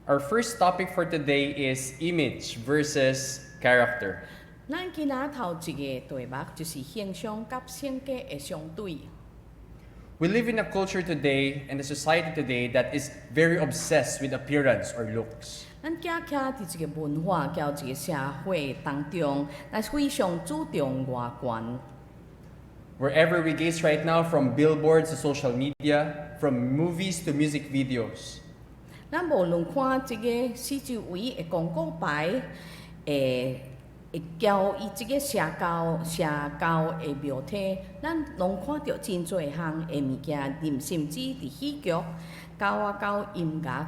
Our first topic for today is image versus character. 咱今仔头一个题目就是形象甲性格的相对。We live in a culture today and a society today that is very obsessed with appearance or looks. 咱行徛伫一个文化交一个社会当中，咱非常注重外观。Wherever we gaze right now, from billboards to social media, from movies to music videos, 咱无论看即个四周围的广告牌，会交伊即个社交的媒体，咱拢看到真侪项的物件，甚至伫戏剧、到音乐。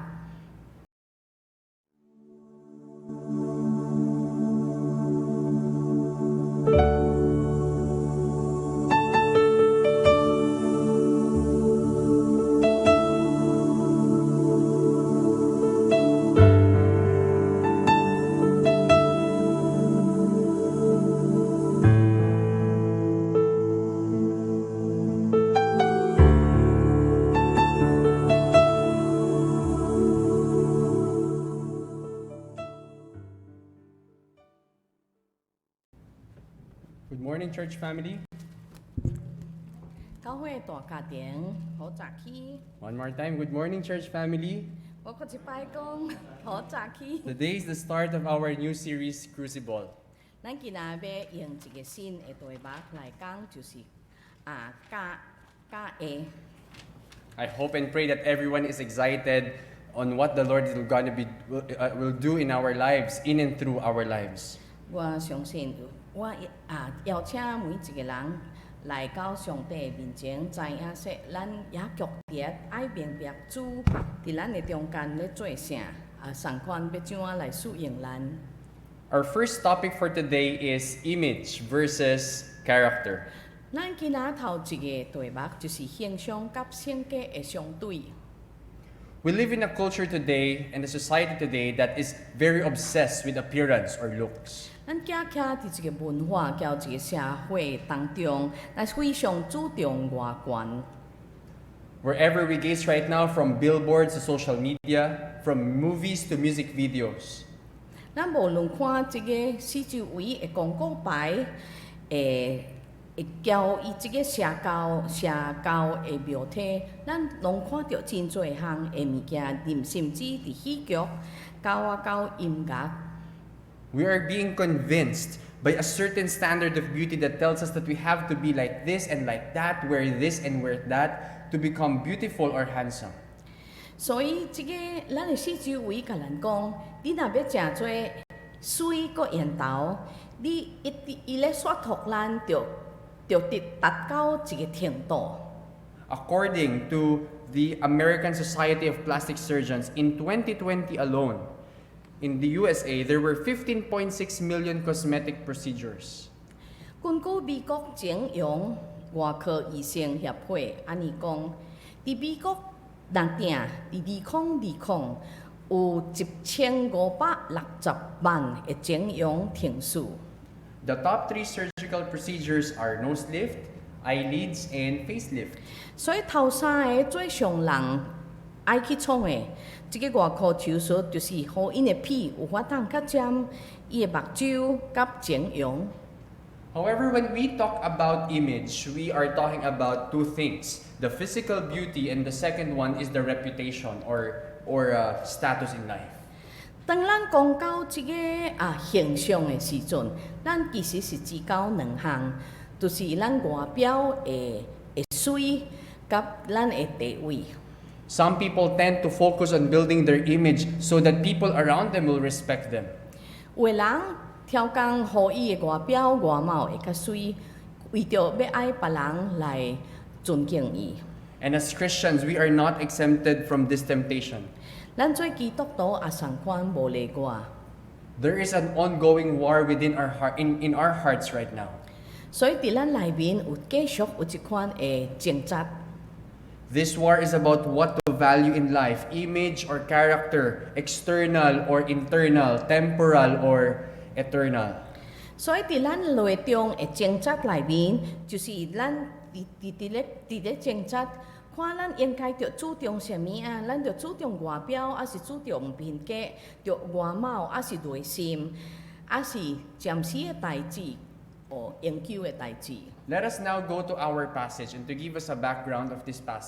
Good morning, church family. 教会大家庭好早起， One more time, good morning, church family. 我搁一摆讲好早起。 Today is the start of our new series, Crucible. 咱今仔要用一个新的题目来讲，就是假 A。 I hope and pray that everyone is excited on what the Lord will do in our lives, in and through our lives. 我相信我邀请每一个人来到上帝面前，知影说咱也决定爱明白主伫咱的中间咧做啥，上款要怎样来适应咱。 Our first topic for today is image versus character. 咱今仔头一个题目就是形象甲性格的相对。 We live in a culture today and a society today that is very obsessed with appearance or looks. 咱行徛伫一个文化交一个社会当中，咱非常注重外观。 Wherever we gaze right now, from billboards to social media, from movies to music videos, 咱无论看即个四周围的广告牌，会交伊即个社交的媒体，咱拢看到真侪项的物件，甚至伫戏剧、到音乐。 we are being convinced by a certain standard of beauty that tells us that we have to be like this and like that, wear this and wear that, to become beautiful or handsome. 所以即个咱的四周围甲咱讲，你若要诚做水个烟头，伊咧说服咱着达到一个程度。 According to the American Society of Plastic Surgeons, in 2020 alone, in the USA, there were 15.6 million cosmetic procedures. 根据美国整容外科医生协会安尼讲，伫美国人定伫2020有1560万的整容程序。 The top 3 surgical procedures are nose lift, eyelids, and facelift. 所以头三个最上人爱去创的，即个外科手术就是互因的皮有法通较尖，伊的目睭甲整容。 However, when we talk about image, we are talking about two things: the physical beauty, and the second one is the reputation or status in life. 当咱讲到即个形象的时阵，咱其实是只讲两项，就是咱外表的水，甲咱的地位。 Some people tend to focus on building their image so that people around them will respect them. 有的人挑工，互伊的外表外貌会较水，为着要爱别人来尊敬伊。 And as Christians, we are not exempted from this temptation. 咱做基督徒也相款无例外。 There is an ongoing war within our heart, in our hearts right now. 所以伫咱内面有继续有一款的挣扎。 This war is about what to value in life: image or character, external or internal, temporal or eternal. 所以伫咱内中的挣扎内面，就是咱伫咧挣扎，看咱应该着注重什么啊？咱着注重外表，还是注重品格，着外貌，还是内心，还是暂时的代志，永久的代志。Let us now go to our passage, and to give us a background of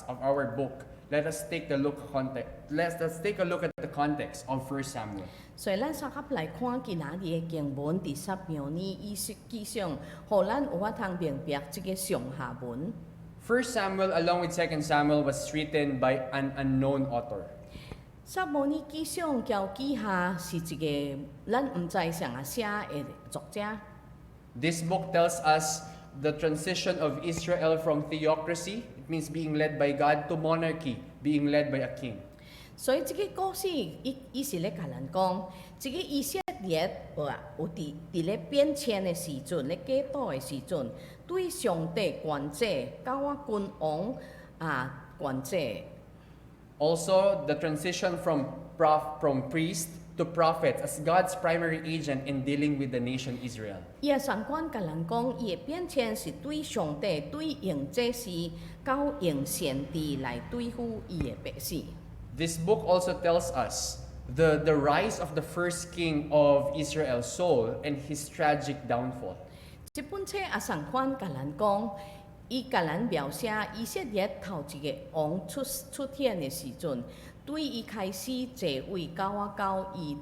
of our book, let us take a look at the context of 1 Samuel. 所以咱三合来看今仔日的经文第10章呢，意识记上，互咱有法通明白这个上下文。1 Samuel, along with 2 Samuel, was written by an unknown author. 撒母耳记上交记下是一个咱毋知谁啊写的作者。This book tells us the transition of Israel from theocracy, it means being led by God, to monarchy, being led by a king. 所以这个故事，伊是咧甲咱讲，这个以色列有伫咧变迁的时阵，咧过渡的时阵，对上帝管制，到我君王管制。Also, the transition from priest to prophet as God's primary agent in dealing with the nation Israel. 伊的上官甲咱讲，伊的变迁是对上帝、对用祭司、到用先知来对付伊的百姓。This book also tells us the rise of the first king of Israel, Saul, and his tragic downfall. 这本册也上官甲咱讲，伊甲咱描写以色列头一个王出现的时阵，对伊开始坐位到伊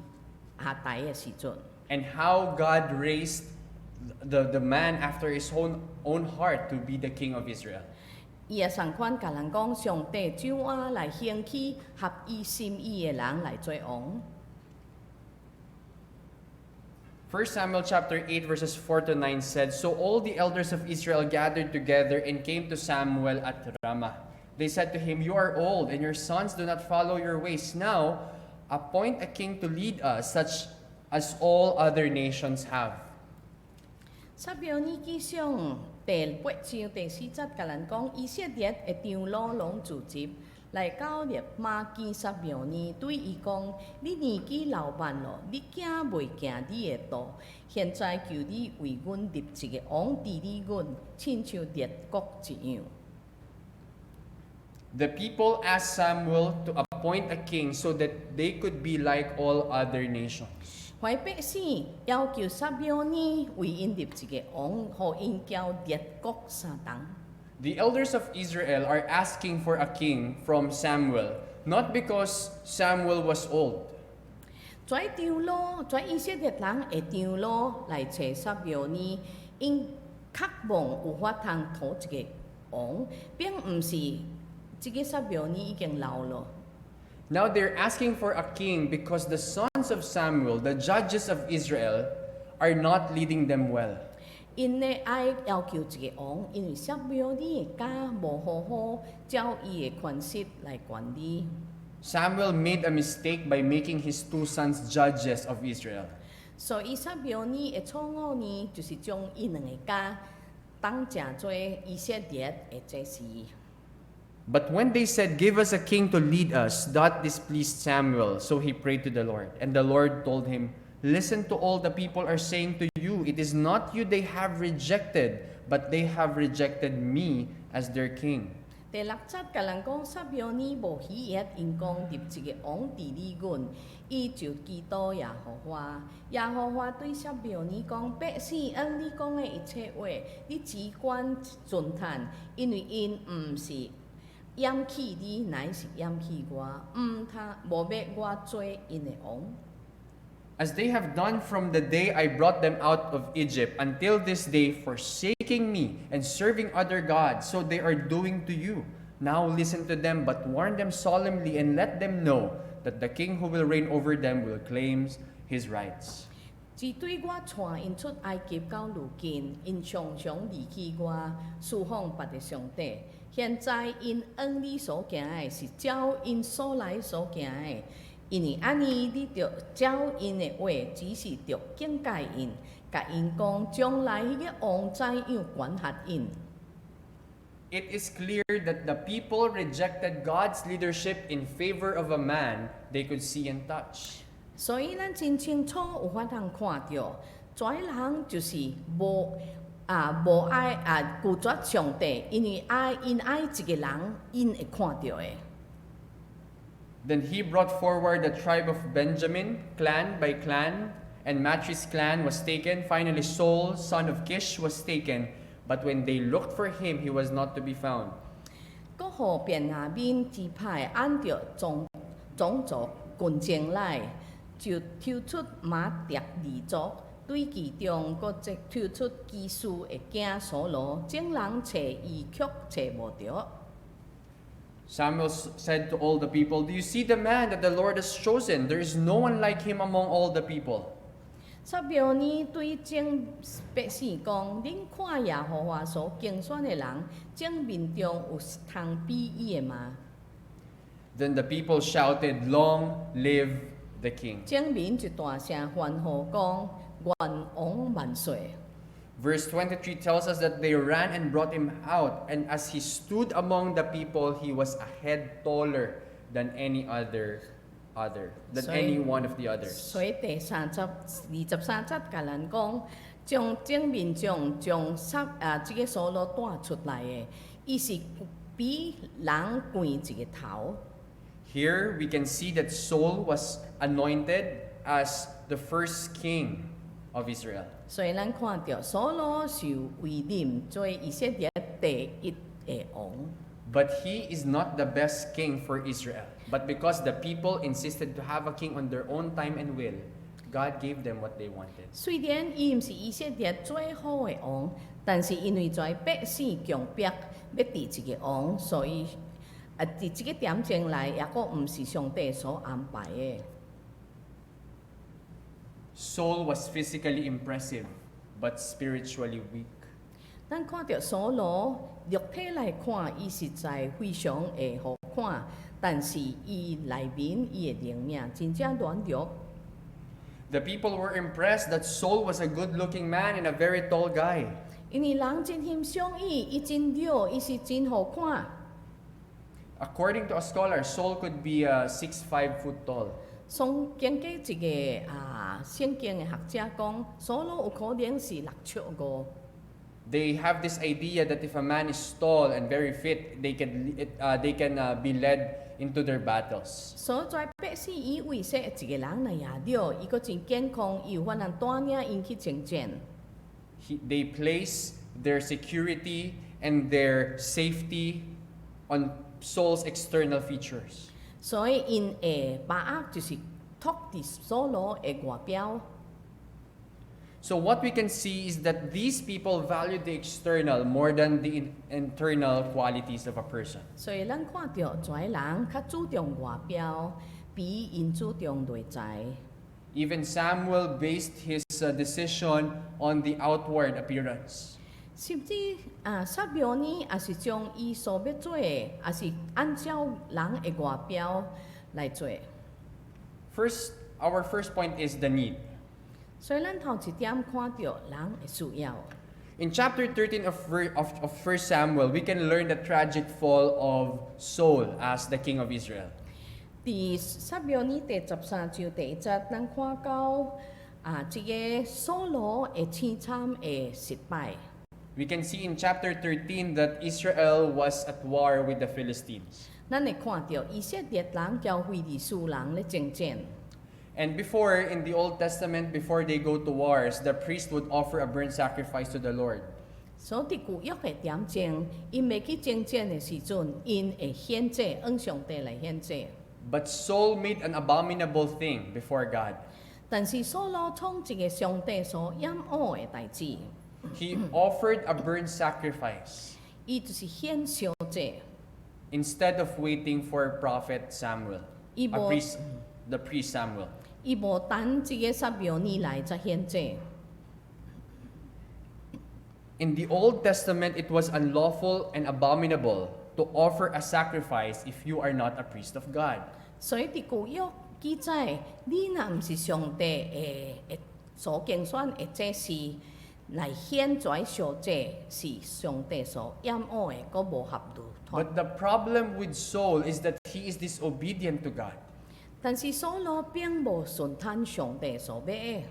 下台的时阵。And how God raised the man after his own heart to be the king of Israel. 伊也上款甲咱讲，上帝怎样来兴起合伊心意的人来做王。1 Samuel chapter 8 verses 4 to 9 said, So all the elders of Israel gathered together and came to Samuel at Ramah. They said to him, You are old, and your sons do not follow your ways. Now, appoint a king to lead us, such as all other nations have. 撒母耳记上第8章第4节甲咱讲，以色列的长老拢聚集来到列马见撒母耳，对伊讲：你年纪老迈咯，你行袂行你的道。现在求你为阮立一个王治理阮，亲像列国一样。The people asked Samuel to appoint a king so that they could be like all other nations. 怀百姓要求撒母耳为因立一个王，互因交列国相同。The elders of Israel are asking for a king from Samuel, not because Samuel was old. 跩长老，跩以色列人的长老来找撒母耳，因渴望有法通讨一个王，并毋是这个撒母耳已经老了。Now they're asking for a king because the sons of Samuel, the judges of Israel, are not leading them well. 因呢爱要求一个王，因为撒母耳的家无好好照伊的权势来管理。Samuel made a mistake by making his two sons judges of Israel. 所以撒母耳的错误呢，就是将伊两个家当成做以色列的祭司。But when they said, Give us a king to lead us, that displeased Samuel. So he prayed to the Lord. And the Lord told him, Listen to all the people are saying to you. It is not you they have rejected, but they have rejected me as their king. 第6节甲人讲，撒母耳无喜悦，因讲立一个王治理阮，伊就祈祷耶和华。耶和华对撒母耳讲：百姓按你讲的一切话，你只管遵听，因为因毋是厌弃你，乃是厌弃我，无要我做因的王。As they have done from the day I brought them out of Egypt until this day, forsaking me and serving other gods, so they are doing to you. Now listen to them, but warn them solemnly and let them know that the king who will reign over them will claim his rights. 自对我带因出埃及到如今，因常常离弃我，侍奉别的上帝。现在因按你所行的，是照因所来所行的。因为安尼，你着照因的话，只是着警戒因，甲因讲将来迄个王怎样管辖因。It is clear that the people rejected God's leadership in favor of a man they could see and touch. 所以咱真清楚有法通看到，跩人就是无无爱拒绝上帝，因为因爱一个人，因会看到的。Then he brought forward the tribe of Benjamin, clan by clan, and Matri's clan was taken. Finally, Saul, son of Kish, was taken. But when they looked for him, he was not to be found. 各互便雅悯支派按照种族群情来，就抽出马特二族，对其中各即抽出基数的囝所罗，众人找伊却找无着。Samuel said to all the people, "Do you see the man that the Lord has chosen? There is no one like him among all the people." 撒母耳对众百姓讲：恁看耶和华所竞选的人，众面中有通比伊的吗？ Then the people shouted, "Long live the king." 众民就大声欢呼讲：愿王万岁！ Verse 23 tells us that they ran and brought him out, and as he stood among the people, he was a head taller than any one of the others. 所以第23節甲咱講，將正面將這個所羅帶出來的，伊是比人貴一個頭。 Here we can see that Saul was anointed as the first king of Israel. 所以咱看到所羅是為任做以色列第一個王。 But he is not the best king for Israel. But because the people insisted to have a king on their own time and will, God gave them what they wanted. 雖然伊毋是以色列最好嘅王，但是因為在百姓強迫要治一個王，所以佇這個點前來，也個毋是上帝所安排嘅。 Saul was physically impressive, but spiritually weak. 咱看到所羅肉體來看，伊實在非常會好看，但是伊內面伊嘅靈命真正軟弱。 The people were impressed that Saul was a good-looking man and a very tall guy. 因為人真欣賞伊，伊真弱，伊是真好看。 According to a scholar, Saul could be 6'5" tall. 從經過一個聖經嘅學者講，所羅有可能是6'5". They have this idea that if a man is tall and very fit, they can be led into their battles. 所在百姓以為說一個人若也弱，伊個真健康，伊有法能帶領因去征戰。They place their security and their safety on Saul's external features. 所以因會把握就是托佇所羅嘅外表。 So what we can see is that these people valued the external more than the internal qualities of a person. 所以咱看到遮人較注重外表，比因注重內在。 Even Samuel based his decision on the outward appearance. 甚至撒母耳也是將伊所要做的，也是按照人的外表來做。 Our first point is the need. 所以咱頭一點看到人的需要。 In chapter 13 of 1 Samuel, we can learn the tragic fall of Saul as the king of Israel. 第撒母耳第13章第1節，咱看到這個所羅的凄慘的失敗。 We can see in chapter 13 that Israel was at war with the Philistines. 咱會看到以色列人交非利士人咧征戰。 And before, in the Old Testament, before they go to wars, the priest would offer a burnt sacrifice to the Lord. 所以舊約嘅點前，因未去征戰嘅時陣，因會獻祭，向上帝來獻祭。 But Saul made an abominable thing before God. 但是所羅創一個上帝所厭惡嘅代志， He offered a burnt sacrifice 伊就是獻燒祭， instead of waiting for prophet Samuel, 伊無 the priest Samuel. 伊無等這個撒母耳來才獻祭。 In the Old Testament, it was unlawful and abominable to offer a sacrifice if you are not a priest of God. 所以伫舊約記載，你若毋是上帝嘅所競選嘅祭司來獻跩燒祭，是上帝所厭惡嘅，個無合路。 But the problem with Saul is that he is disobedient to God. 但是所羅並無順聽上帝所要嘅。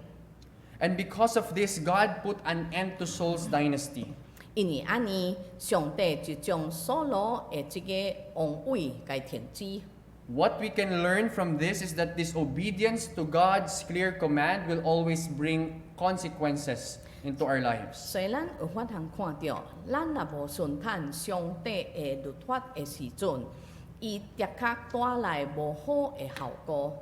And because of this, God put an end to Saul's dynasty. 因为安尼，上帝就将所罗的这个王位给停止。 What we can learn from this is that disobedience to God's clear command will always bring consequences into our lives. 所以咱有法通看到，咱若无顺坦上帝的律法的时阵，伊的确带来无好的效果。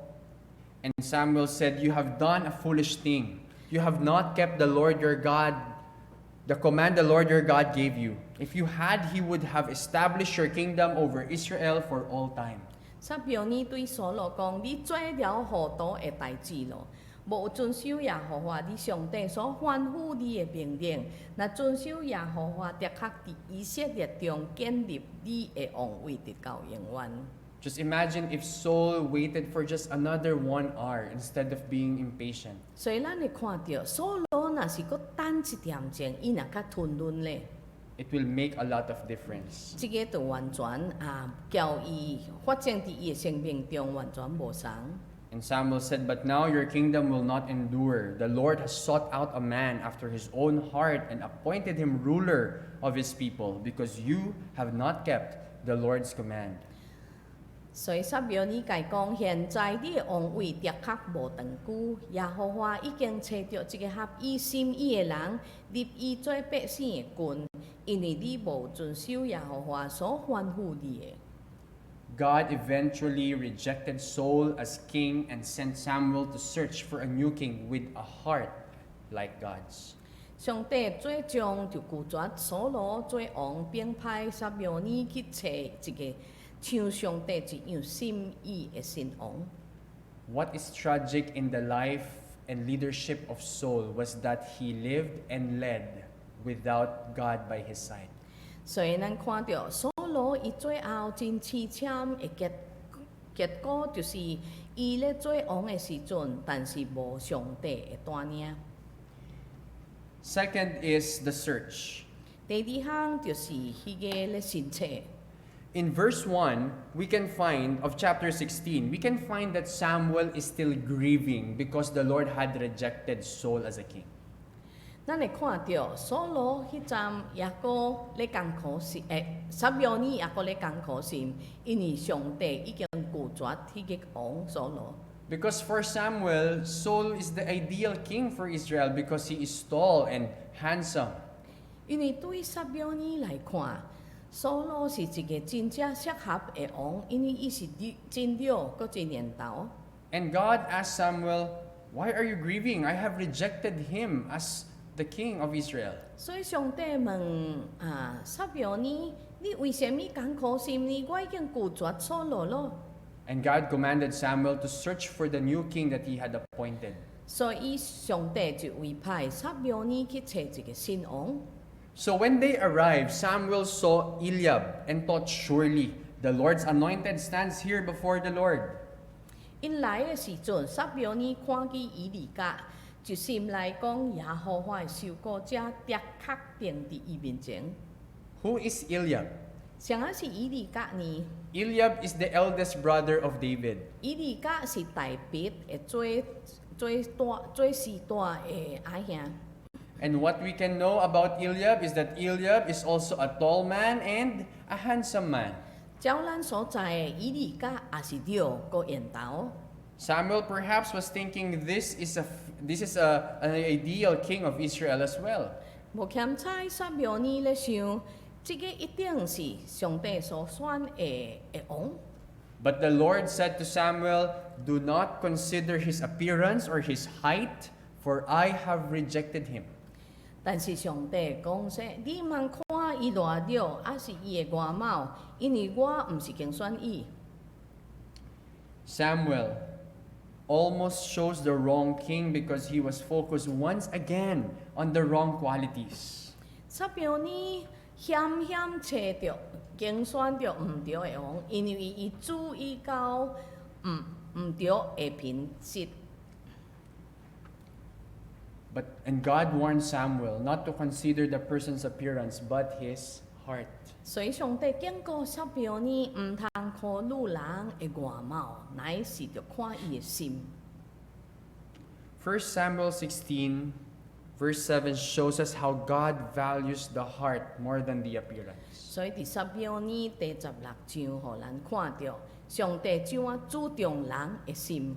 And Samuel said, "You have done a foolish thing. You have not kept the Lord your God, the command the Lord your God gave you. If you had, he would have established your kingdom over Israel for all time." 撒标尼对所罗讲：“你做了糊涂的代志咯，无遵守耶和华你上帝所吩咐你的命令。若遵守耶和华，的确伫以色列中建立你的王位，直到永远。” Just imagine if Saul waited for just another 1 hour instead of being impatient. 所以咱会看到，所罗若是搁等一点钟，伊若较吞论咧。 It will make a lot of difference. 这个就完全叫伊发展伫伊的生命中完全无同。 And Samuel said, "But now your kingdom will not endure. The Lord has sought out a man after his own heart and appointed him ruler of his people, because you have not kept the Lord's command." 所以撒标尼甲讲，现在你的王位的确无长久，耶和华已经找到一个合伊心意的人，立伊做百姓的君，因为你无遵守耶和华所吩咐你的。 God eventually rejected Saul as king and sent Samuel to search for a new king with a heart like God's. 上帝最终就拒绝所罗做王，并派撒标尼去找一个像上帝一样心意的新王。 What is tragic in the life and leadership of Saul was that he lived and led without God by his side. 所以咱看到所罗伊最后真凄惨的结果，就是伊咧做王的时阵，但是无上帝的带领。 Second is the search. 第二项就是迄个咧审查。 In verse 1, we can find, of chapter 16, we can find that Samuel is still grieving because the Lord had rejected Saul as a king. 咱会看到所罗迄站也阁咧艰苦心，撒标尼也阁咧艰苦心，因为上帝已经拒绝迄个王所罗。 Because for Samuel, Saul is the ideal king for Israel because he is tall and handsome. 因为对撒标尼来看，所罗是一个真正适合的王，因为伊是真了，阁真年头。 And God asked Samuel, "Why are you grieving? I have rejected him as the king of Israel." 所以上帝问撒标尼，你为什么艰苦心呢？我已经拒绝所罗咯。 And God commanded Samuel to search for the new king that he had appointed. 所以上帝就委派撒标尼去找一个新王。 So when they arrived, Samuel saw Eliab and thought, "Surely the Lord's anointed stands here before the Lord." 因来的时阵，撒标尼看见以利甲，就心内讲耶和华的受膏者的确定伫伊面前。 Who is Eliab? 谁啊是以利甲呢？ Eliab is the eldest brother of David. 以利甲是大卫的最时代的阿兄。 And what we can know about Eliab is that Eliab is also a tall man and a handsome man. 照咱所知的，以利甲也是了个缘投。 Samuel perhaps was thinking this is an ideal king of Israel as well. 无欠猜撒标尼咧想，这个一定是上帝所选的王。 But the Lord said to Samuel, "Do not consider his appearance or his height, for I have rejected him." 但是上帝讲说，你莫看伊偌了，还是伊的外貌，因为我毋是竞选伊。 Samuel almost chose the wrong king because he was focused once again on the wrong qualities. 撒标尼险找着竞选着毋对的王，因为伊注意到毋对的品质。 And God warned Samuel not to consider the person's appearance, but his heart. 所以上帝警告撒标尼，毋通考虑人的外貌，乃是着看伊的心。1 Samuel 16, verse 7 shows us how God values the heart more than the appearance. 所以第十秒呢，第16章，互咱看到上帝怎样注重人的心。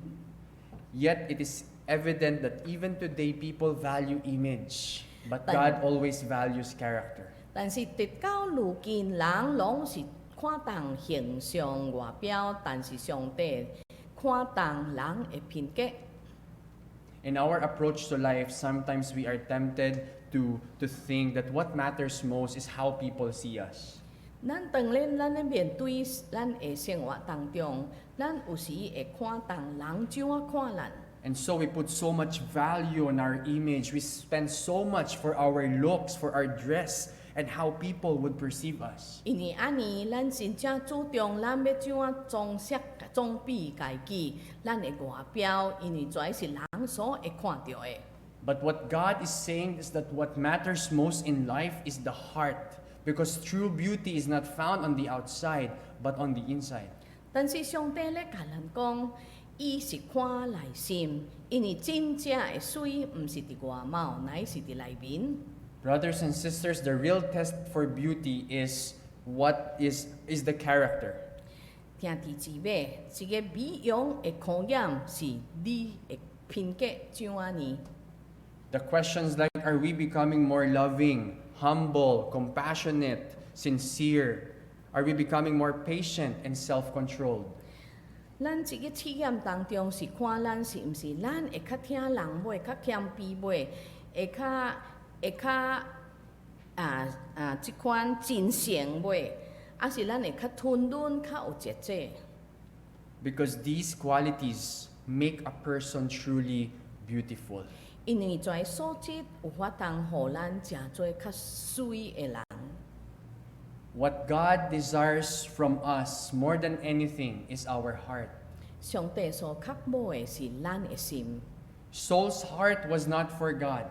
Yet it is evident that even today people value image, but God always values character. 但是直到如今，人拢是看重形象外表，但是上帝看重人的品格。 In our approach to life, sometimes we are tempted to think that what matters most is how people see us. 咱当然，咱咧面对咱的生活当中，咱有时会看重人怎样看咱。 And so we put so much value on our image. We spend so much for our looks, for our dress, and how people would perceive us. 因为安尼，咱真正注重咱要怎样装饰、装备家己，咱的外表，因为这是人所会看到的。 But what God is saying is that what matters most in life is the heart, because true beauty is not found on the outside, but on the inside. 但是上帝咧甲咱讲，伊是看内心，因为真正的水毋是伫外貌，乃是伫内面。 Brothers and sisters, the real test for beauty is the character. 听弟姊妹，一个美容的考验是你的品格怎样呢？ The questions like, are we becoming more loving, humble, compassionate, sincere? Are we becoming more patient and self-controlled? 咱这个体验当中是看咱是毋是咱会较听人话，较谦卑话，会较即款真诚话，还是咱会较吞忍、较有节制？ Because these qualities make a person truly beautiful. 因为这素质有法当互咱诚做较水的人。 What God desires from us more than anything is our heart. 上帝所较慕的是咱的心。 Saul's heart was not for God.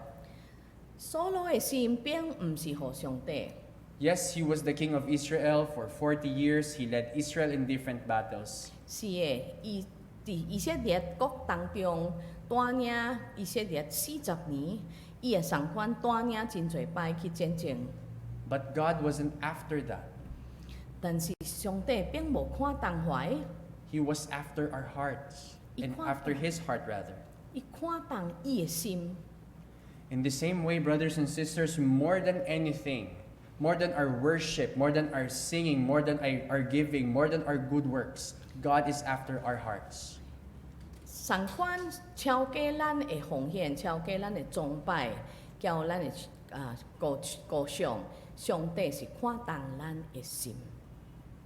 所罗的心并毋是互上帝。 Yes, he was the king of Israel for 40 years. He led Israel in different battles. 是的，伊伫以色列国当中带领以色列40年，伊会上款带领真侪摆去战争。 But God wasn't after that. 但是上帝并无看重怀， He was after our hearts. And after his heart, rather. 伊看重伊的心。 In the same way, brothers and sisters, more than anything, more than our worship, more than our singing, more than our giving, more than our good works, God is after our hearts. 上款超过咱的奉献，超过咱的崇拜，叫咱的歌唱，上帝是看重咱的心。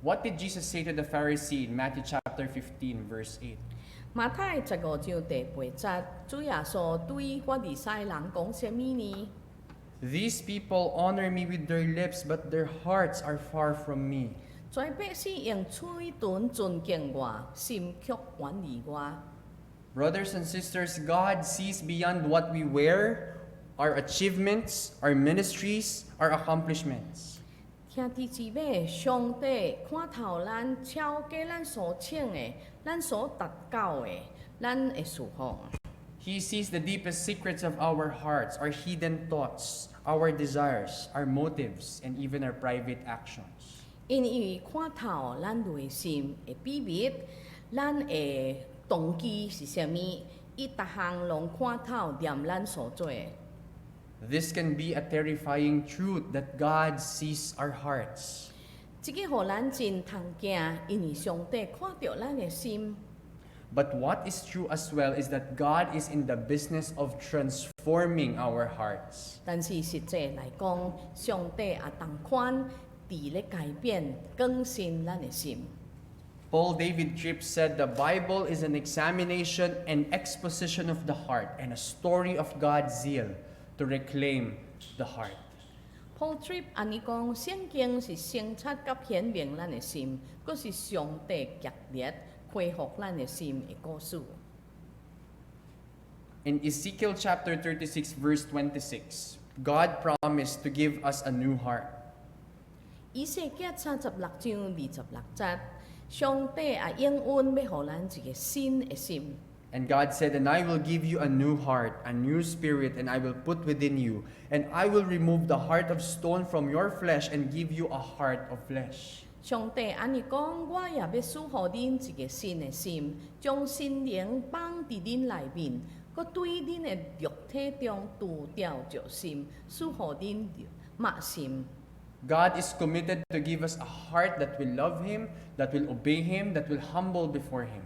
What did Jesus say to the Pharisee in Matthew chapter 15, verse 8? 马太15章第8節，主耶穌對法利賽人講什麼呢？ These people honor me with their lips, but their hearts are far from me. 在百姓用嘴唇尊敬我，心卻遠離我。 Brothers and sisters, God sees beyond what we wear, our achievements, our ministries, our accomplishments. 兄弟姊妹，上帝看透咱超過咱所請的，咱所達到的，咱的事奉。 He sees the deepest secrets of our hearts, our hidden thoughts, our desires, our motives, and even our private actions. 因為看透咱內心的秘密，咱的動機是什麼，伊逐項攏看透，念咱所做的。 This can be a terrifying truth that God sees our hearts. 這個互咱真通驚，因為上帝看到咱的心。 But what is true as well is that God is in the business of transforming our hearts. 但是實際來講，上帝也同款伫咧改變、更新咱的心。 Paul David Tripp said the Bible is an examination and exposition of the heart and a story of God's zeal to reclaim the heart. Paul Tripp 安尼講，聖經是省察甲顯明咱的心，佫是上帝極烈恢復咱的心的故事。 In Ezekiel chapter 36, verse 26, God promised to give us a new heart. 以西結36章26節，上帝也應允要互咱一個新的心。And God said, "And I will give you a new heart, a new spirit, and I will put within you. And I will remove the heart of stone from your flesh and give you a heart of flesh." 上帝安尼讲，我也要赐予恁一个新的心，将心灵放伫恁内面，佮对恁的肉体中除掉着心，赐予恁默心。God is committed to give us a heart that will love Him, that will obey Him, that will humble before Him.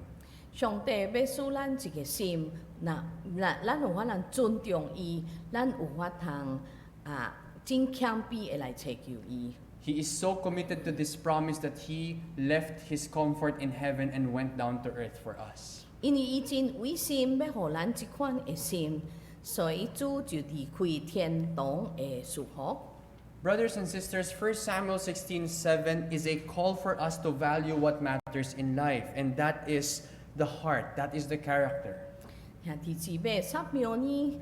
上帝要赐咱一个心，咱有法通尊重伊，咱有法通真谦卑的来寻求伊。He is so committed to this promise that He left His comfort in heaven and went down to earth for us. 因为伊真违心，要互咱即款的心，所以主就离开天堂的祝福。Brothers and sisters, 1 Samuel 16:7 is a call for us to value what matters in life, and that is the heart, that is the character. 兄弟姊妹，撒苗呢？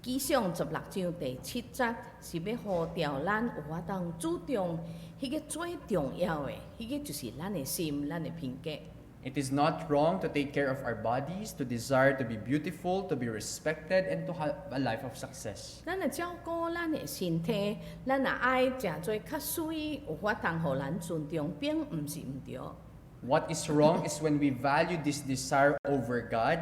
记上16章第7节是要呼召咱有法通注重迄个最重要的，迄个就是咱的心，咱的品格。It is not wrong to take care of our bodies, to desire to be beautiful, to be respected, and to have a life of success. 咱来照顾咱的身体，咱也爱诚做较水，有法通互咱尊重，并毋是毋对。What is wrong is when we value this desire over God.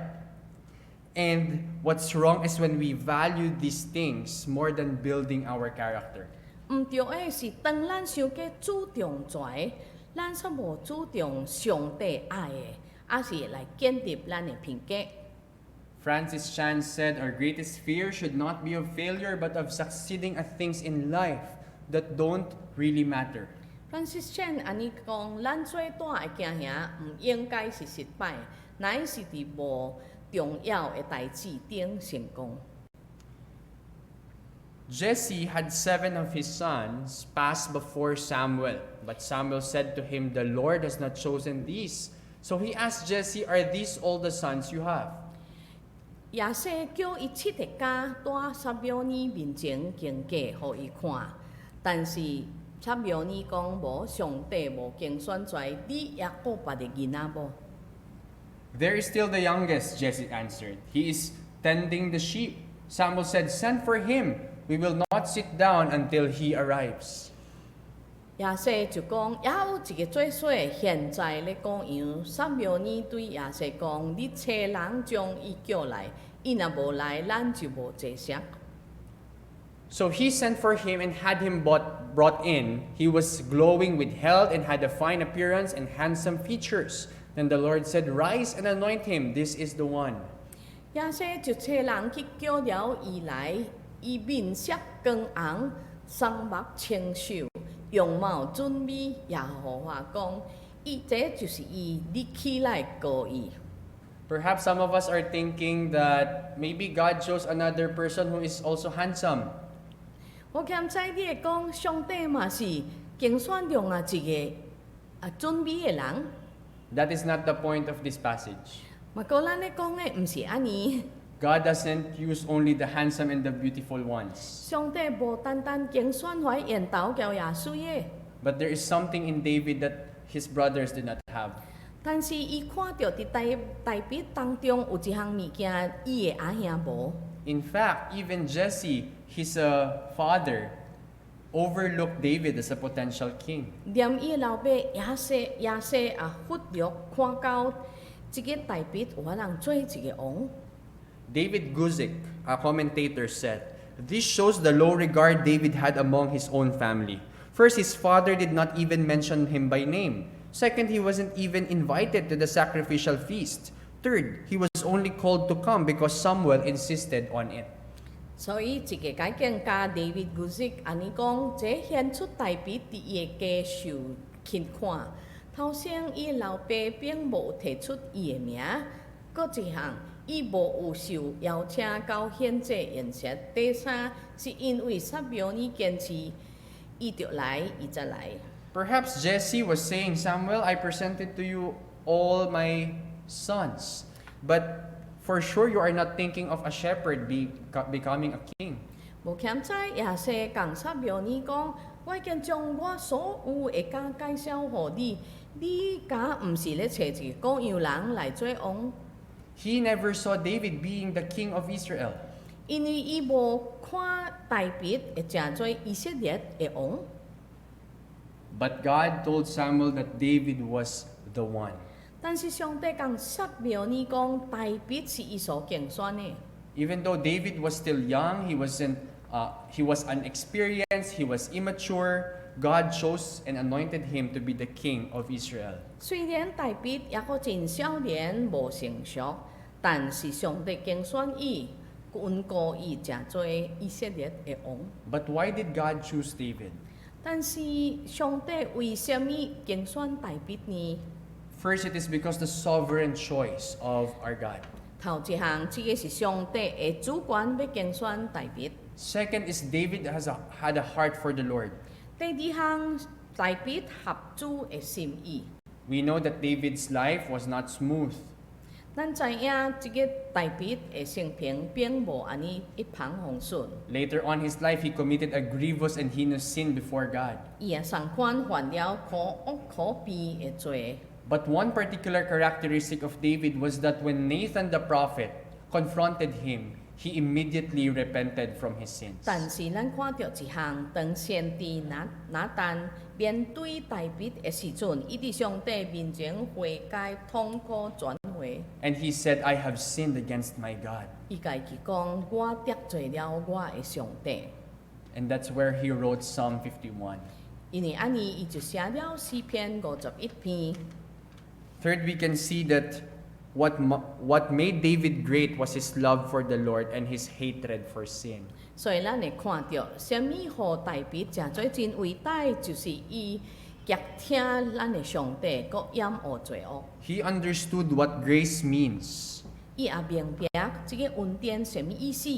And what's wrong is when we value these things more than building our character. 毋对的是，当咱想过注重财，咱煞无注重上帝爱的，也是来建立咱的品格。Francis Chan said, "Our greatest fear should not be of failure, but of succeeding at things in life that don't really matter." Francis Chan 安尼讲，咱最大的惊吓，毋应该是失败，乃是伫无重要的代志顶成功。Jesse had 7 of his sons pass before Samuel, but Samuel said to him, "The Lord has not chosen these." So he asked Jesse, "Are these all the sons you have?" 耶西叫伊7个家带撒苗尼面前经过，互伊看，但是撒苗尼讲无，上帝无经选出你也个别的囡仔无。"There is still the youngest," Jesse answered. "He is tending the sheep." Samuel said, "Send for him. We will not sit down until he arrives." 耶西就讲，也有一个做水，现在咧讲样。撒苗尼对耶西讲：“你找人将伊叫来，伊若无来，咱就无坐席。” So he sent for him and had him brought in. He was glowing with health and had a fine appearance and handsome features. Then the Lord said, "Rise and anoint him. This is the one." 耶西就找人去叫了伊来，伊面色光红，双目清秀，容貌俊美。耶和华讲：“这就是伊，你起来告伊。” Perhaps some of us are thinking that maybe God chose another person who is also handsome. 我兼知你会讲，上帝嘛是竞选中一个俊美的人。That is not the point of this passage. 嘛，个咱咧讲的毋是安尼。God doesn't use only the handsome and the beautiful ones. 上帝无单单竞选怀缘投交也水的， But there is something in David that his brothers did not have. 但是伊看到伫大笔当中有一项物件，伊的阿兄无。In fact, even Jesse, his father, overlooked David as a potential king. 连伊老爸也是忽略看到即个大笔有法通做一个王。David Guzik, a commentator, said, "This shows the low regard David had among his own family. First, his father did not even mention him by name. Second, he wasn't even invited to the sacrificial feast. Third, he was only called to come because Samuel insisted on it." 所以，一个解经家 David Guzik 安尼讲，这显出大笔伫伊的家受轻看。头先，伊老爸并无提出伊的名，搁一项，伊无有受邀请到献祭宴席。第三，是因为撒苗尼坚持，伊着来，伊才来。Perhaps Jesse was saying, "Samuel, I presented to you all my sons. But for sure you are not thinking of a shepherd becoming a king." 无欠知耶西共撒苗尼讲，我已经将我所有的家介绍互你，你家毋是咧找一个各样人来做王。He never saw David being the king of Israel. 因为伊无看大卫会成做以色列的王， But God told Samuel that David was the one. 但是上帝讲撒苗尼讲大卫是伊所竞选的。 Even though David was still young, he was unexperienced, he was immature, God chose and anointed him to be the king of Israel. 虽然大卫也个真少年无成熟，但是上帝竞选伊，稳固伊成做以色列的王。 But why did God choose David? 但是上帝为什么竞选大卫呢？ First, it is because the sovereign choice of our God. 头一项，这个是上帝的主权要竞选大卫。 Second is David had a heart for the Lord. 第二项，大卫合主的心意。 We know that David's life was not smooth. 咱知影，这个大卫的生平并无安尼一帆风顺。 Later on in his life, he committed a grievous and heinous sin before God. 伊也上款犯了可恶可悲的罪。 But one particular characteristic of David was that when Nathan the prophet confronted him, he immediately repented from his sins. 但是咱看到一项，当先知拿但面对大卫的时阵，伊伫上帝面前悔改、痛苦转回。 And he said, I have sinned against my God. 伊家己讲，我得罪了我的上帝。 And that's where he wrote Psalm 51. 因为安尼，伊就写了诗篇51篇。 Third, we can see that what made David great was his love for the Lord and his hatred for sin. 所以咱会看到，什么互大卫诚做真伟大，就是伊极听咱的上帝，搁掩恶罪恶。 He understood what grace means. 伊也明白这个恩典什么意思。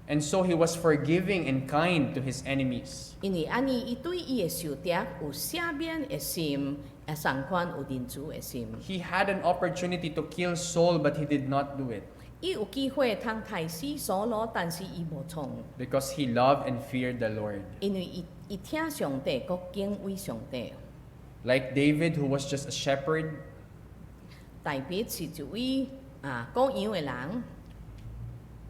And so he was forgiving and kind to his enemies. 因为安尼，伊对伊的仇敌有赦免的心，也相款有仁慈的心。 He had an opportunity to kill Saul, but he did not do it 伊有机会通杀死扫罗，但是伊无创， because he loved and feared the Lord. 因为伊听上帝，搁敬畏上帝。 Like David, who was just a shepherd, 大卫是一位羔羊的人，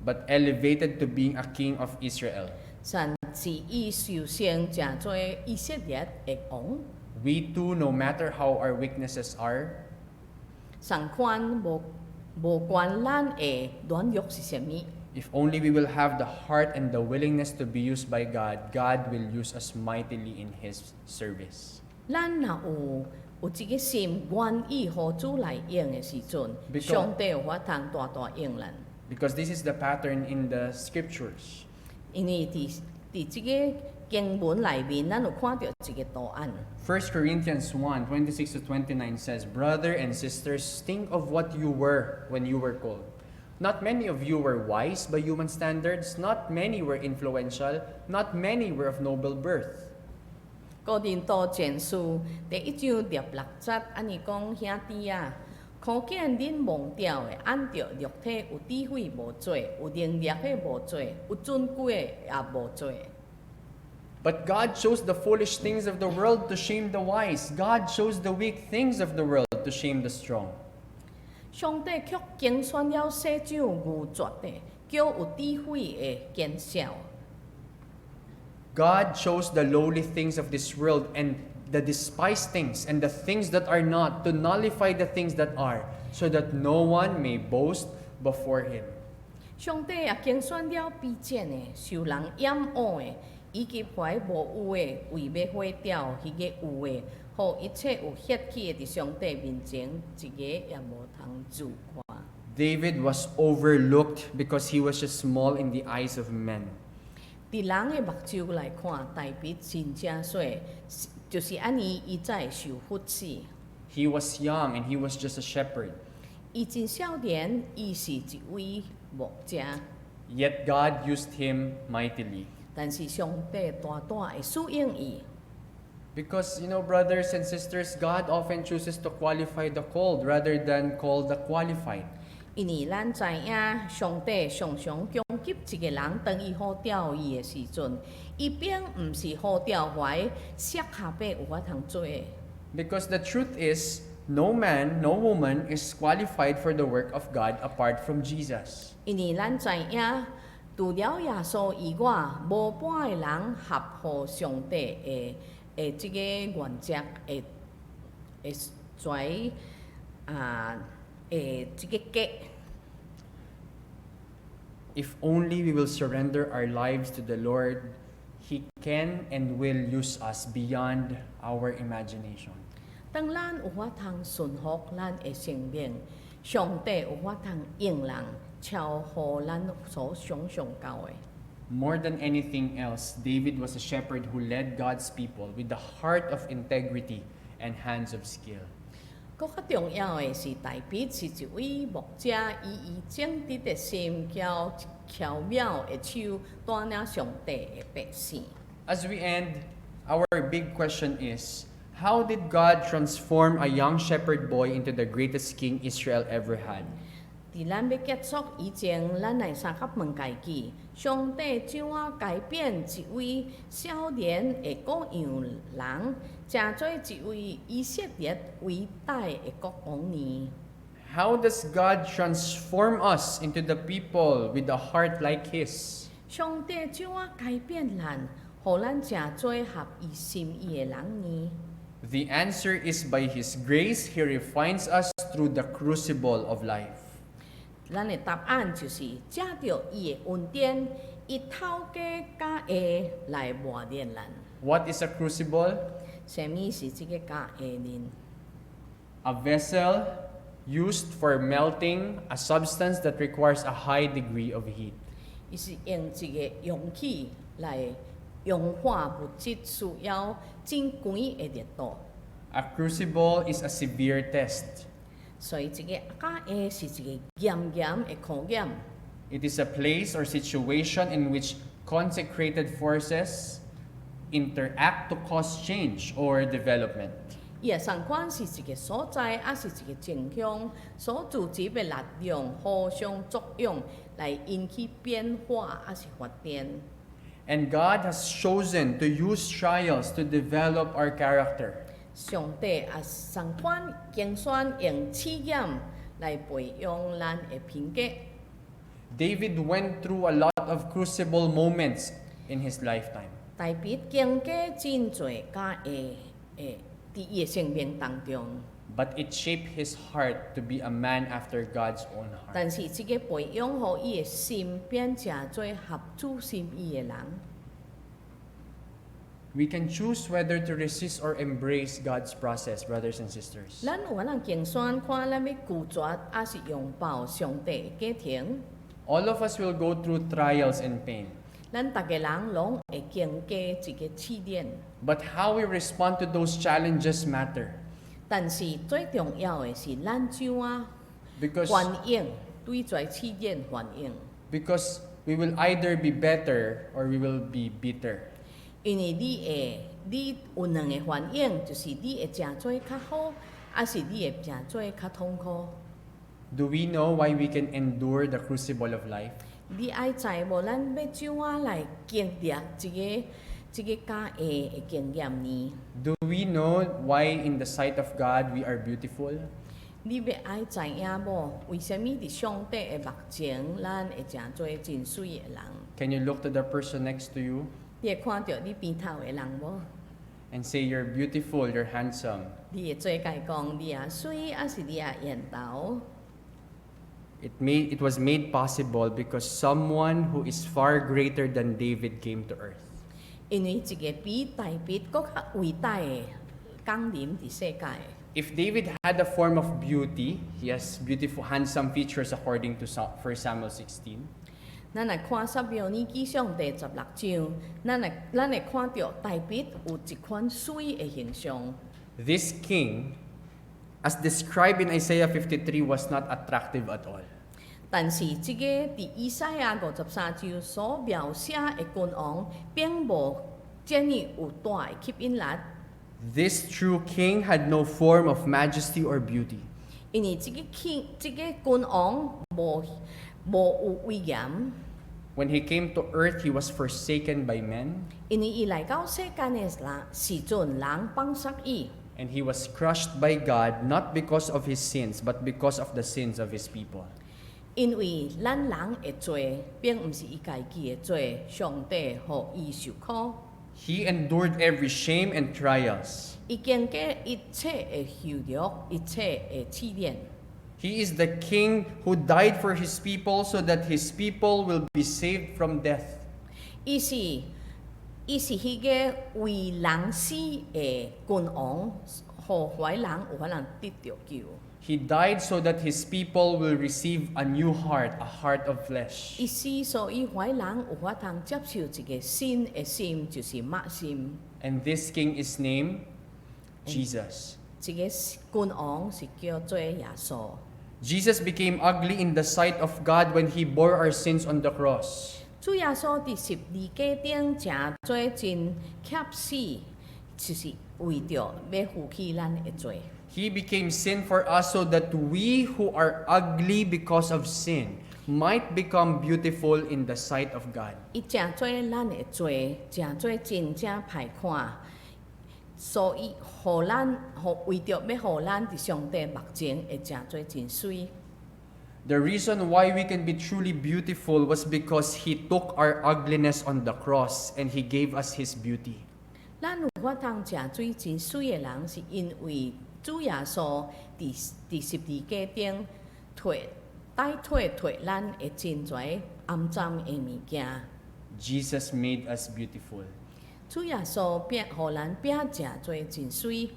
but elevated to being a king of Israel. 但是伊受成成做以色列的王。 We too, no matter how our weaknesses are, 相款无管咱的软弱是什么， if only we will have the heart and the willingness to be used by God, God will use us mightily in His service. 咱若有这个心愿意互主来用的时阵， Because- 上帝有法通大大用咱。 Because this is the pattern in the scriptures. 因为伫这个经文内面，咱有看到一个答案。 1 Corinthians 1:26 to 29 says, Brother and sisters, think of what you were when you were called. Not many of you were wise by human standards, not many were influential, not many were of noble birth. 哥林多前书第1章第6节，安尼讲兄弟啊，可见恁忘掉的，按照肉体有智慧无做，有能力的无做，有尊贵的也无做。 But God chose the foolish things of the world to shame the wise. God chose the weak things of the world to shame the strong. 上帝却拣选了世上愚拙的，叫有智慧的见笑。 God chose the lowly things of this world and the despised things and the things that are not to nullify the things that are, so that no one may boast before Him. 上帝也拣选了卑贱的、受人厌恶的，以及怀无有的，为要毁掉迄个有的，互一切有血气的，伫上帝面前，一个也无通自夸。 David was overlooked because he was just small in the eyes of men. 伫人的目睭来看，大卫真正细，就是安尼，伊才会受忽视。 He was young and he was just a shepherd. 伊真少年，伊是一位牧者， Yet God used him mightily. 但是上帝大大会使用伊。 Because, brothers and sisters, God often chooses to qualify the called rather than call the qualified. 因为咱知影，上帝常常攻击一个人，当伊好钓伊的时阵，伊并毋是好钓怀适合被有法通做的。 Because the truth is, No man, no woman is qualified for the work of God apart from Jesus. 因为咱知影，除了耶稣以外，无半个人合乎上帝的即个原则会跩即个格。 If only we will surrender our lives to the Lord, He can and will use us beyond our imagination. 当咱有法通顺服咱的生命，上帝有法通用人超乎咱所想象到的。 More than anything else, David was a shepherd who led God's people with the heart of integrity and hands of skill. 更较重要的是，大比是一位牧者，以正直的心，巧妙的手，带领上帝的百姓。 As we end, our big question is, how did God transform a young shepherd boy into the greatest king Israel ever had? 伫咱要结束以前，咱来三甲问家己：上帝怎啊改变一位少年的各样人，成做一位以色列伟大的国王呢？ How does God transform us into the people with a heart like His? 上帝怎啊改变咱，互咱成做合伊心意的人呢？ The answer is by His grace, He refines us through the crucible of life. 咱的答案就是借着伊的恩典，伊透过甲下来磨练咱。 What is a crucible? 什么是这个甲下呢？ A vessel used for melting a substance that requires a high degree of heat. 伊是用一个容器来溶化物质，需要真高的热度。 A crucible is a severe test. 所以这个甲下是一个严的考验。 It is a place or situation in which consecrated forces interact to cause change or development. 伊的相关是一个所在，也是一个情况，所组织的力量互相作用，来引起变化，也是发展。 And God has chosen to use trials to develop our character. 上帝也相关竞选用试验来培养咱的品格。 David went through a lot of crucible moments in his lifetime. 大比经过真侪甲下伫伊的生命当中， But it shaped his heart to be a man after God's own heart. 但是这个培养互伊的心变成做合主心意的人。 We can choose whether to resist or embrace God's process, brothers and sisters. 咱有法通竞选，看咱要拒绝，还是拥抱上帝的家庭。 All of us will go through trials and pain. 咱逐个人拢会经过一个试炼， But how we respond to those challenges matter. 但是最重要的是咱怎啊 Because, 反应对这试炼反应。 because we will either be better or we will be bitter. 因为你有两个反应，就是你会诚做较好，还是你会诚做较痛苦。 Do we know why we can endure the crucible of life? 你爱知无？咱要怎啊来经历这个甲下的经验呢？ Do we know why in the sight of God we are beautiful? 你要爱知影无？为什么伫上帝的目前，咱会诚做真水的人？ Can you look to the person next to you 你会看到你边头的人无？ and say, "You're beautiful, you're handsome"? 你会做甲伊讲你啊水，还是你啊缘投？ It was made possible because someone who is far greater than David came to earth. 因为一个比大比更较伟大的降临伫世界。 If David had a form of beauty, he has beautiful, handsome features according to 1 Samuel 16. 咱来看撒母耳记上第16章，咱会看到大比有一款水的形象。 This king, as described in Isaiah 53, was not attractive at all. 但是这个伫以赛亚53章所描写的君王，并无遮尔有大的吸引力， This true king had no form of majesty or beauty. 因为这个君王无有威严。 When he came to earth, he was forsaken by men, 因为伊来到世间的时阵，人放杀伊， And he was crushed by God not because of his sins, but because of the sins of his people. 因為咱人的罪，並毋是伊家己的罪，上帝互伊受苦。 He endured every shame and trials. 伊經過一切的羞辱，一切的試煉。 He is the king who died for his people so that his people will be saved from death. 伊是迄個為人死的君王，互壞人有法通得到救。 He died so that his people will receive a new heart, a heart of flesh. 伊死，所以壞人有法通接受一個新的心，就是肉心。 And this king is named Jesus. 一個君王是叫做耶穌。 Jesus became ugly in the sight of God when he bore our sins on the cross. 主耶穌佇十字架頂正做真欠死，就是為着要負起咱的罪。 He became sin for us so that we who are ugly because of sin might become beautiful in the sight of God. 伊正做咱的罪，正做真正歹看，所以為着要互咱佇上帝目前會正做真水。 The reason why we can be truly beautiful was because he took our ugliness on the cross and he gave us his beauty. 咱有法通正做真水的人，是因為主耶穌佇十字架頂脫咱的真濟暗髒的物件。 Jesus made us beautiful. 主耶穌互咱變正做真水。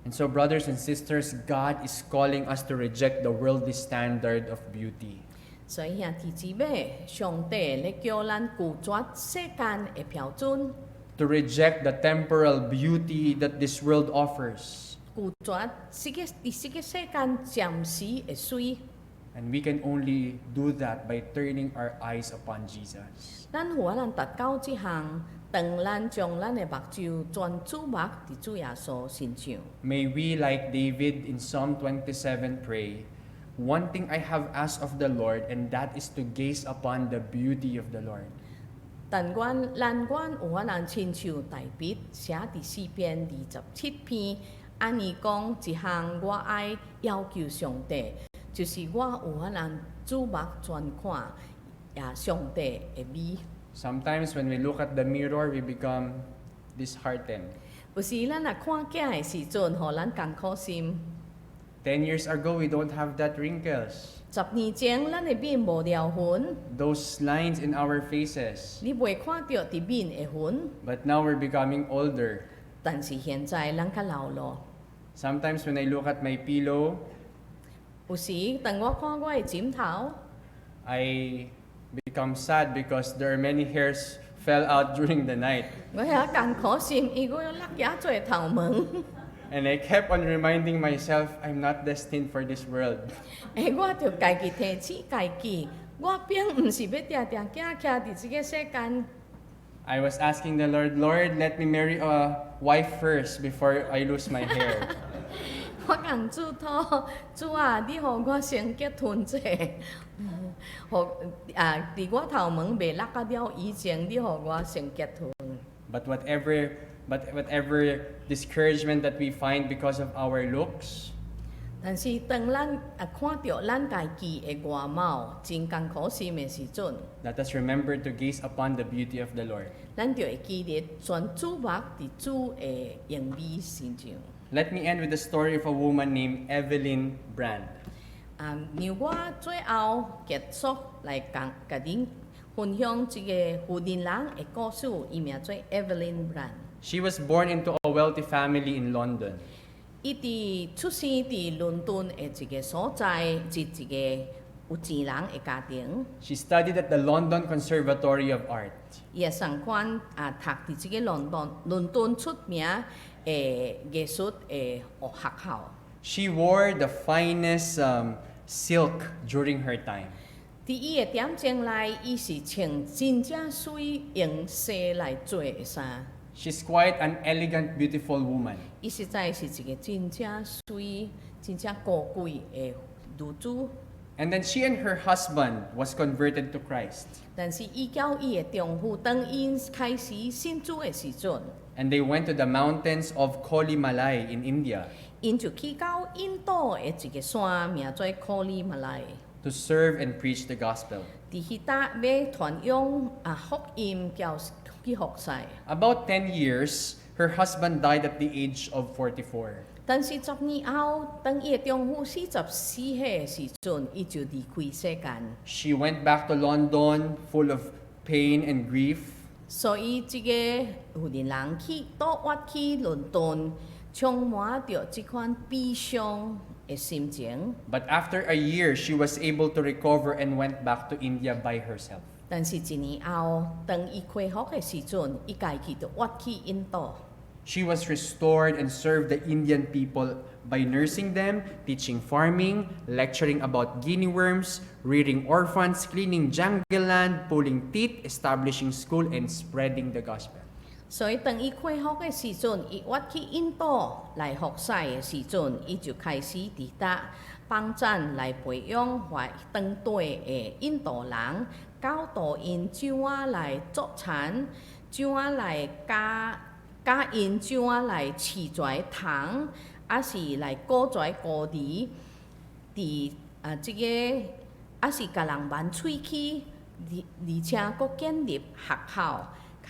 And so, brothers and sisters, God is calling us to reject the worldly standard of beauty. 所以兄弟姊妹，上帝咧叫咱拒絕世間的標準， To reject the temporal beauty that this world offers. 拒絕這個世間暫時的水。 And we can only do that by turning our eyes upon Jesus. 咱有法通達到這項，當咱將咱的目睭專注目佇主耶穌身上。 May we, like David in Psalm 27, pray, "One thing I have asked of the Lord, and that is to gaze upon the beauty of the Lord." 但阮有法通親像大衛寫佇詩篇27篇，安尼講一項我愛要求上帝，就是我有法通注目專看上帝的美。 Sometimes when we look at the mirror, we become disheartened. 有時咱若看鏡的時陣，互咱艱苦心。 10 years ago, we don't have that wrinkles, 10年前，咱的面無撩痕， those lines in our faces. 你袂看到佇面的痕。 But now we're becoming older. 但是現在咱較老咯。 Sometimes when I look at my pillow, 有時當我看我的枕頭， I become sad because there are many hairs fell out during the night. 我遐艱苦心，因為我落野做頭毛。 And I kept on reminding myself, I'm not destined for this world. 我就家己提醒家己，我並毋是要定定行徛佇這個世間。 I was asking the Lord, Lord, let me marry a wife first before I lose my hair. 我共主禱，主啊，你互我先結婚者，互佇我頭毛未落到了以前，你互我先結婚。 But whatever discouragement that we find because of our looks, 但是當咱看到咱家己的外貌真艱苦心的時陣， let us remember to gaze upon the beauty of the Lord. 咱就會記得專注目佇主的榮美身上。 Let me end with the story of a woman named Evelyn Brand. 讓我最後結束來甲恁分享一個婦人人的故事，伊名做 Evelyn Brand。 She was born into a wealthy family in London. 伊出生佇倫敦的一個所在，是一個有錢人的家庭。 She studied at the London Conservatory of Art. 伊上款讀佇這個倫敦出名的藝術的學校。 She wore the finest silk during her time. 佇伊的點睛內，伊是穿真正水用絲來做的衫。 She's quite an elegant, beautiful woman. 伊實在是一個真正水、真正高貴的女主。 And then she and her husband was converted to Christ. 但是伊交伊的丈夫當因開始信主的時陣， And they went to the mountains of Kolimalai in India 因就去到印度的一个山，名做科里马来。 to serve and preach the gospel. 伫迄搭要传扬福音，叫去服侍。 About 10 years, her husband died at the age of 44. 但是10年后，当伊的丈夫44岁的时阵，伊就离开世间。 She went back to London full of pain and grief. 所以即个有人人去倒挖去伦敦，充满着即款悲伤的心情。 But after a year, she was able to recover and went back to India by herself. 但是1年后，当伊恢复的时阵，伊家己就挖去印度。 She was restored and served the Indian people by nursing them, teaching farming, lecturing about guinea worms, rearing orphans, cleaning jungle land, pulling teeth, establishing school, and spreading the gospel. 所以当伊恢复的时阵，伊挖去印度来服侍的时阵，伊就开始伫搭帮赞来培养怀当地的印度人，教导因怎啊来做田，怎啊来教因怎啊来饲跩糖，还是来顾跩孤儿，伫即个还是甲人挽喙齿，而且佫建立学校。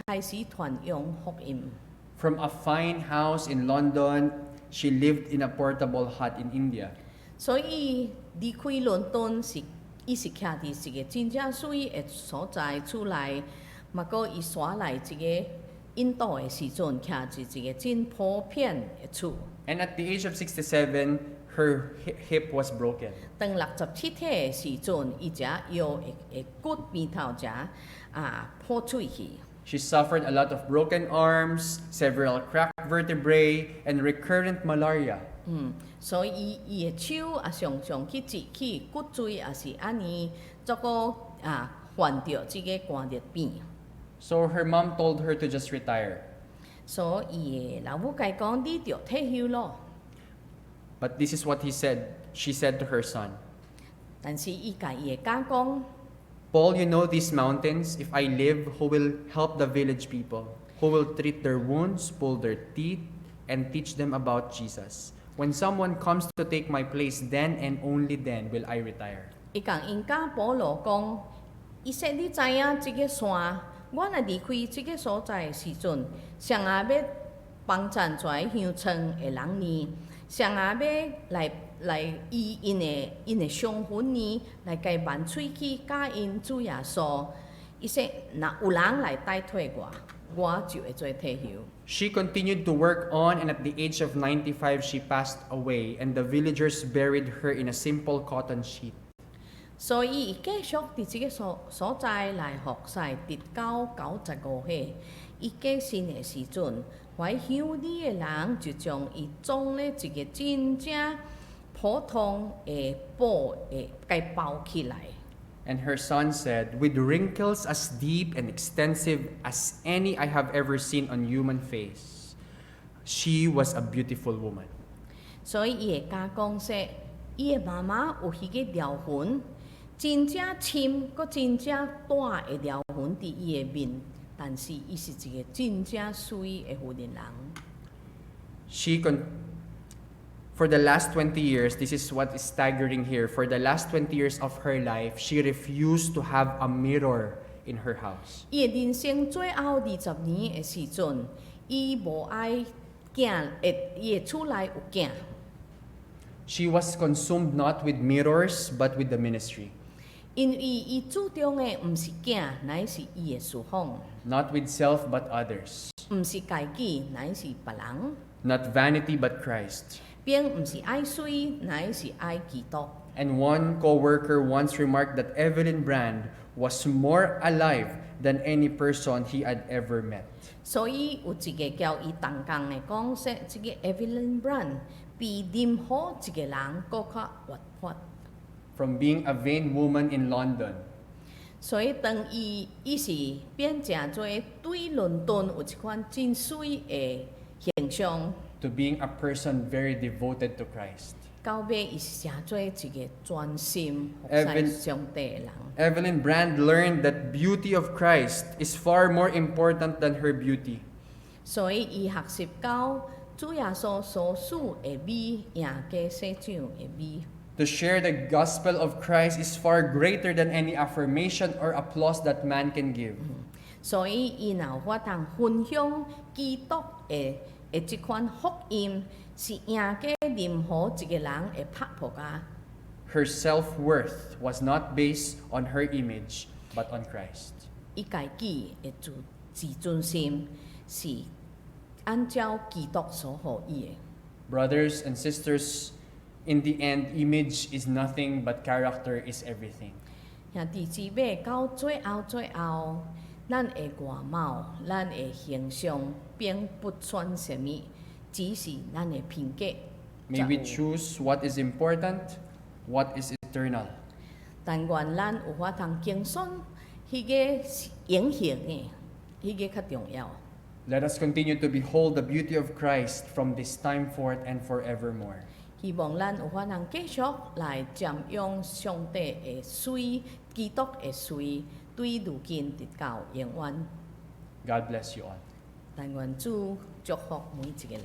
开始传扬福音。 From a fine house in London, she lived in a portable hut in India. 所以离开伦敦是，伊是徛伫一个真正水的所在厝内，嘛个伊刷来一个印度的时阵，徛伫一个真普遍的厝。 And at the age of 67, her hip was broken. 当67岁的时阵，伊只腰会骨边头只破碎去。 She suffered a lot of broken arms, several cracked vertebrae, and recurrent malaria. 所以伊的手常常去折起骨髓，也是安尼，足个患着即个寒热病。 So her mom told her to just retire. 所以伊的老母甲伊讲，你着退休咯。 But this is what she said to her son. 但是伊甲伊的囝讲， Paul, you know these mountains. If I live, who will help the village people? Who will treat their wounds, pull their teeth, and teach them about Jesus? When someone comes to take my place, then and only then will I retire. 伊甲因囝保罗讲，伊说你知影即个山，我若离开即个所在的时阵，谁也要帮赞跩乡村的人呢？谁也要来医因的伤痕呢？来甲伊挽喙齿，教因主耶稣。伊说，若有人来代替我就会做退休。 She continued to work on, and at the age of 95, she passed away, and the villagers buried her in a simple cotton sheet. 所以，伊继续伫即个所在来服侍，直到95岁。伊过身的时阵，怀乡里的人就将伊装咧一个真正普通的布诶，甲伊包起来。 And her son said, with wrinkles as deep and extensive as any I have ever seen on human face, she was a beautiful woman. 所以，伊的家讲说，伊的妈妈有迄个条痕，真正深，佮真正大的条痕伫伊的面，但是伊是一个真正水的妇人人。 For the last 20 years, this is what is staggering here. For the last 20 years of her life, she refused to have a mirror in her house. 伊的人生最后20年的时阵，伊无爱囝，伊的厝内有囝。 She was consumed not with mirrors, but with the ministry. 因为伊注重的毋是囝，乃是伊的侍奉； Not with self, but others. 毋是家己，乃是别人； Not vanity, but Christ. 并毋是爱水，乃是爱基督。 And one co-worker once remarked that Evelyn Brand was more alive than any person he had ever met. 所以有一个叫伊同工的讲说，即个 Evelyn Brand 比任何一个人搁较活泼。 From being a vain woman in London, 所以当伊是变诚做对伦敦有一款真水的形象。 to being a person very devoted to Christ. 到尾伊是诚做一个专心服 Evan- 侍上帝的人。 Evelyn Brand learned that beauty of Christ is far more important than her beauty. 所以伊学习到主耶稣所赐的美，赢过世上的美。To share the gospel of Christ is far greater than any affirmation or applause that man can give. 所以伊若法通分享基督的即款福音，是赢过任何一个人的拍扑啊。Her self-worth was not based on her image, but on Christ. 伊家己的自尊心是按照基督所予伊的。Brothers and sisters, in the end, image is nothing, but character is everything. 兄弟姊妹，到最后，咱的外貌、咱的形象，并不算什么，只是咱的品格。 May we choose what is important, what is eternal. 但愿咱有法通经选迄个永恒的，迄个较重要。 Let us continue to behold the beauty of Christ from this time forth and forevermore. 希望咱有法通继续来瞻仰上帝的水，基督的水，对如今直到永远。 God bless you all. 但愿主祝福每一个人。